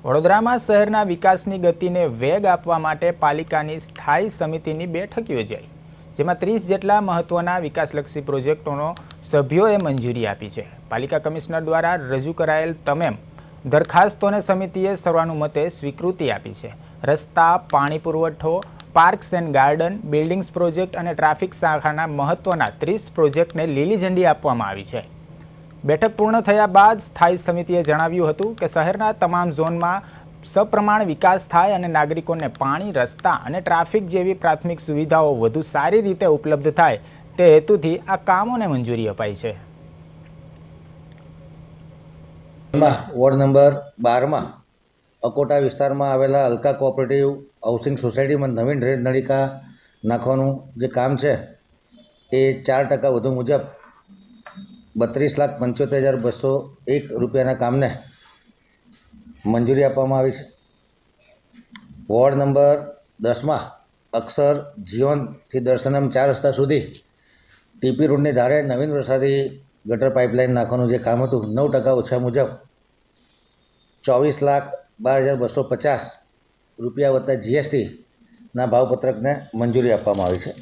વડોદરામાં શહેરના વિકાસની ગતિને વેગ આપવા માટે પાલિકાની સ્થાયી સમિતિની બેઠક યોજાઈ, જેમાં 30 જેટલા મહત્વના વિકાસલક્ષી પ્રોજેક્ટોનો સભ્યોએ મંજૂરી આપી છે। પાલિકા કમિશનર દ્વારા રજૂ કરાયેલ તમામ દરખાસ્તોને સમિતિએ સર્વાનુમતે સ્વીકૃતિ આપી છે। રસ્તા, પાણી પુરવઠો, parks and garden, buildings project અને ટ્રાફિક શાખાના મહત્વના 30 પ્રોજેક્ટને લીલી ઝંડી આપવામાં આવી છે। બેઠક પૂર્ણ થયા બાદ સ્થાયી સમિતિએ જણાવ્યું હતું કે શહેરના તમામ ઝોનમાં સપ્રમાણ વિકાસ થાય અને નાગરિકોને પાણી, રસ્તા અને ટ્રાફિક જેવી પ્રાથમિક સુવિધાઓ વધુ સારી રીતે ઉપલબ્ધ થાય તે હેતુથી આ કામોને મંજૂરી અપાઈ છે। વોર્ડ નંબર 12માં અકોટા વિસ્તારમાં આવેલા અલકા કોઓપરેટિવ હાઉસિંગ સોસાયટીમાં નવીન ડ્રેનેજ નળિકા નાખવાનું જે કામ છે એ 4% વધુ મુજબ 32,75,201 રૂપિયાના કામને મંજૂરી આપવામાં આવી છે। વોર્ડ નંબર 10માં અક્ષર જીવનથી દર્શનમ 4 રસ્તા સુધી ટીપી રોડની ધારે નવીન વરસાદી ગટર પાઇપલાઇન નાખવાનું જે કામ હતું 9% ઓછા મુજબ 24,12,250 રૂપિયા વત્તા GSTના ભાવપત્રકને મંજૂરી આપવામાં આવી છે।